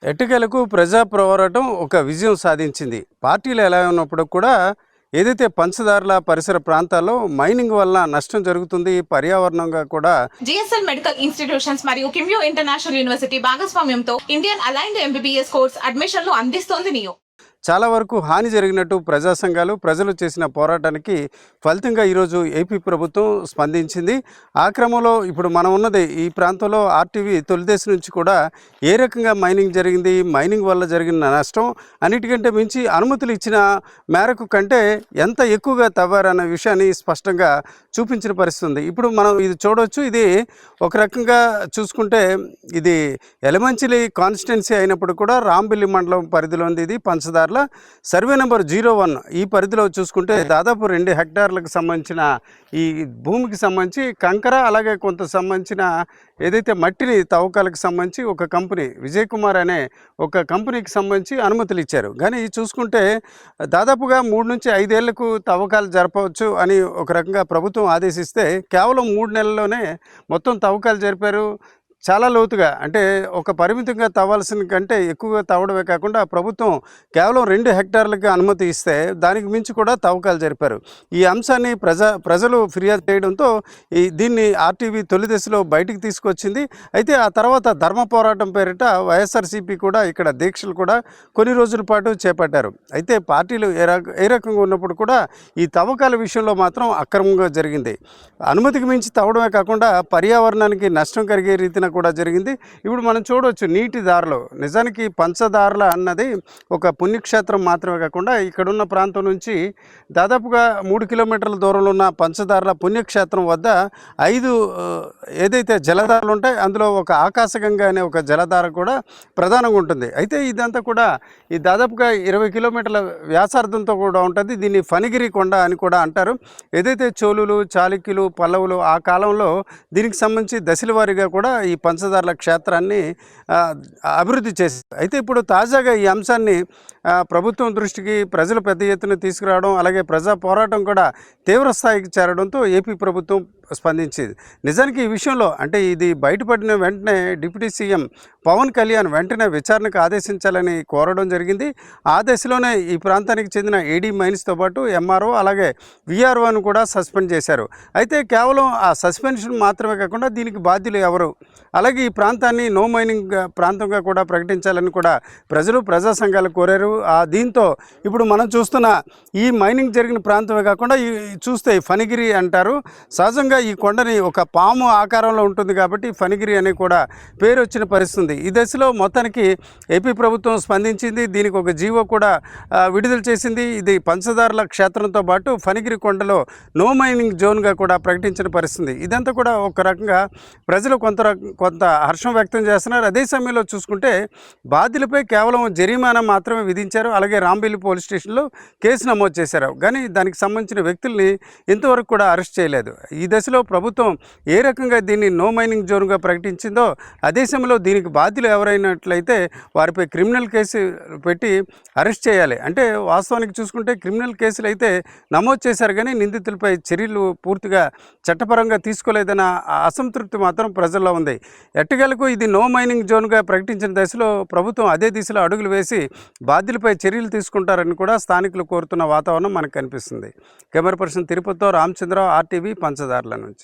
ఎట్టకేలకు ప్రజా పోరాటం ఒక విజయం సాధించింది. పార్టీలు ఎలా ఉన్నప్పుడు కూడా ఏదైతే పంచదారుల పరిసర ప్రాంతాల్లో మైనింగ్ వల్ల నష్టం జరుగుతుంది, పర్యావరణంగా కూడా జిఎస్ఎల్ మెడికల్ ఇన్స్టిట్యూషన్స్ మరియు కిమ్యూ ఇంటర్నేషనల్ యూనివర్సిటీ భాగస్వామ్యంతో ఇండియన్ అలైన్డ్ ఎంబీబీఎస్ కోర్స్ అడ్మిషన్లు అందిస్తోంది నియో. చాలా వరకు హాని జరిగినట్టు ప్రజా సంఘాలు ప్రజలు చేసిన పోరాటానికి ఫలితంగా ఈరోజు ఏపీ ప్రభుత్వం స్పందించింది. ఆ క్రమంలో ఇప్పుడు మనం ఉన్నది ఈ ప్రాంతంలో ఆర్టీవీ తొలిదేశ నుంచి కూడా ఏ రకంగా మైనింగ్ జరిగింది, మైనింగ్ వల్ల జరిగిన నష్టం, అన్నిటికంటే మించి అనుమతులు ఇచ్చిన మేరకు కంటే ఎంత ఎక్కువగా తవ్వారన్న విషయాన్ని స్పష్టంగా చూపించిన పరిస్థితి ఉంది. ఇప్పుడు మనం ఇది చూడవచ్చు. ఇది ఒక రకంగా చూసుకుంటే ఇది ఎలమంచిలి కాన్స్టిట్యున్సీ అయినప్పుడు కూడా రాంబిల్లి మండలం పరిధిలో ఉంది. ఇది పంచదార్ల సర్వే నెంబర్ 01 ఈ పరిధిలో చూసుకుంటే దాదాపు 2 హెక్టార్లకు సంబంధించిన ఈ భూమికి సంబంధించి కంకర, అలాగే కొంత సంబంధించిన ఏదైతే మట్టిని తవ్వకాలకు సంబంధించి ఒక కంపెనీ విజయ్ కుమార్ అనే ఒక కంపెనీకి సంబంధించి అనుమతులు ఇచ్చారు. కానీ చూసుకుంటే దాదాపుగా 3 నుంచి 5 ఏళ్లకు తవ్వకాలు జరపవచ్చు అని ఒక రకంగా ప్రభుత్వం ఆదేశిస్తే కేవలం 3 నెలల్లోనే మొత్తం తవ్వకాలు జరిపారు. చాలా లోతుగా, అంటే ఒక పరిమితంగా తవ్వాల్సిన కంటే ఎక్కువగా తవ్వడమే కాకుండా ప్రభుత్వం కేవలం 2 హెక్టార్లకు అనుమతి ఇస్తే దానికి మించి కూడా తవ్వకాలు జరిపారు. ఈ అంశాన్ని ప్రజలు ఫిర్యాదు చేయడంతో దీన్ని ఆర్టీవీ తొలి దశలో బయటికి తీసుకొచ్చింది. అయితే ఆ తర్వాత ధర్మ పోరాటం పేరిట వైఎస్ఆర్సీపీ కూడా ఇక్కడ దీక్షలు కూడా కొన్ని రోజుల పాటు చేపట్టారు. అయితే పార్టీలు ఏ రకంగా ఉన్నప్పుడు కూడా ఈ తవ్వకాల విషయంలో మాత్రం అక్రమంగా జరిగింది. అనుమతికి మించి తవ్వడమే కాకుండా పర్యావరణానికి నష్టం కలిగే రీతిన కూడా జరిగింది. ఇప్పుడు మనం చూడవచ్చు నీటి దారిలో నిజానికి పంచదారుల అన్నది ఒక పుణ్యక్షేత్రం మాత్రమే కాకుండా ఇక్కడున్న ప్రాంతం నుంచి దాదాపుగా 3 కిలోమీటర్ల దూరంలో ఉన్న పంచదారుల పుణ్యక్షేత్రం వద్ద 5 ఏదైతే జలధారలు ఉంటాయి అందులో ఒక ఆకాశగంగా అనే ఒక జలధార కూడా ప్రధానంగా ఉంటుంది. అయితే ఇదంతా కూడా ఈ దాదాపుగా 20 కిలోమీటర్ల వ్యాసార్థంతో కూడా ఉంటుంది. దీన్ని ఫణిగిరి కొండ అని కూడా అంటారు. ఏదైతే చోళులు, చాళుక్యులు, పల్లవులు ఆ కాలంలో దీనికి సంబంధించి దశల వారీగా కూడా ఈ పంచదారుల క్షేత్రాన్ని అభివృద్ధి చేశారు. అయితే ఇప్పుడు తాజాగా ఈ అంశాన్ని ప్రభుత్వం దృష్టికి ప్రజలు పెద్ద ఎత్తున తీసుకురావడం, అలాగే ప్రజా పోరాటం కూడా తీవ్ర స్థాయికి చేరడంతో ఏపీ ప్రభుత్వం స్పందించింది. నిజానికి ఈ విషయంలో అంటే ఇది బయటపడిన వెంటనే డిప్యూటీ సీఎం పవన్ కళ్యాణ్ వెంటనే విచారణకు ఆదేశించాలని కోరడం జరిగింది. ఆ దశలోనే ఈ ప్రాంతానికి చెందిన ఏడీ మైన్స్తో పాటు ఎంఆర్ఓ అలాగే విఆర్ఓను కూడా సస్పెండ్ చేశారు. అయితే కేవలం ఆ సస్పెన్షన్ మాత్రమే కాకుండా దీనికి బాధ్యులు ఎవరు, అలాగే ఈ ప్రాంతాన్ని నో మైనింగ్ ప్రాంతంగా కూడా ప్రకటించాలని కూడా ప్రజలు ప్రజా సంఘాలు కోరారు. దీంతో ఇప్పుడు మనం చూస్తున్న ఈ మైనింగ్ జరిగిన ప్రాంతమే కాకుండా చూస్తే ఫణిగిరి అంటారు. సహజంగా ఈ కొండని ఒక పాము ఆకారంలో ఉంటుంది కాబట్టి ఫణిగిరి అని కూడా పేరు వచ్చిన పరిస్థితి ఉంది. ఈ దశలో మొత్తానికి ఏపీ ప్రభుత్వం స్పందించింది. దీనికి ఒక జీవో కూడా విడుదల చేసింది. ఇది పంచదారుల క్షేత్రంతో పాటు ఫణిగిరి కొండలో నో మైనింగ్ జోన్గా కూడా ప్రకటించిన పరిస్థితి. ఇదంతా కూడా ఒక రకంగా ప్రజలు కొంత హర్షం వ్యక్తం చేస్తున్నారు. అదే సమయంలో చూసుకుంటే బాధ్యులపై కేవలం జరిమానా మాత్రమే విధించారు. అలాగే రాంబిల్లి పోలీస్ స్టేషన్లో కేసు నమోదు చేశారు. కానీ దానికి సంబంధించిన వ్యక్తుల్ని ఇంతవరకు కూడా అరెస్ట్ చేయలేదు. ఈ దశలో ప్రభుత్వం ఏ రకంగా దీన్ని నో మైనింగ్ జోన్గా ప్రకటించిందో అదే సమయంలో దీనికి బాధ్యులు ఎవరైనట్లయితే వారిపై క్రిమినల్ కేసు పెట్టి అరెస్ట్ చేయాలి. అంటే వాస్తవానికి చూసుకుంటే క్రిమినల్ కేసులు అయితే నమోదు చేశారు, కానీ నిందితులపై చర్యలు పూర్తిగా చట్టపరంగా తీసుకోలేదన్న అసంతృప్తి మాత్రం ప్రజల్లో ఉంది. ఎట్టకేలకు ఇది నో మైనింగ్ జోన్గా ప్రకటించిన దశలో ప్రభుత్వం అదే దిశలో అడుగులు వేసి బాధ్యులపై చర్యలు తీసుకుంటారని కూడా స్థానికులు కోరుతున్న వాతావరణం మనకు కనిపిస్తుంది. కెమెరా పర్సన్ తిరుపతితో రామచంద్రరావు, ఆర్టీవీ, పంచదార్ల నుంచి.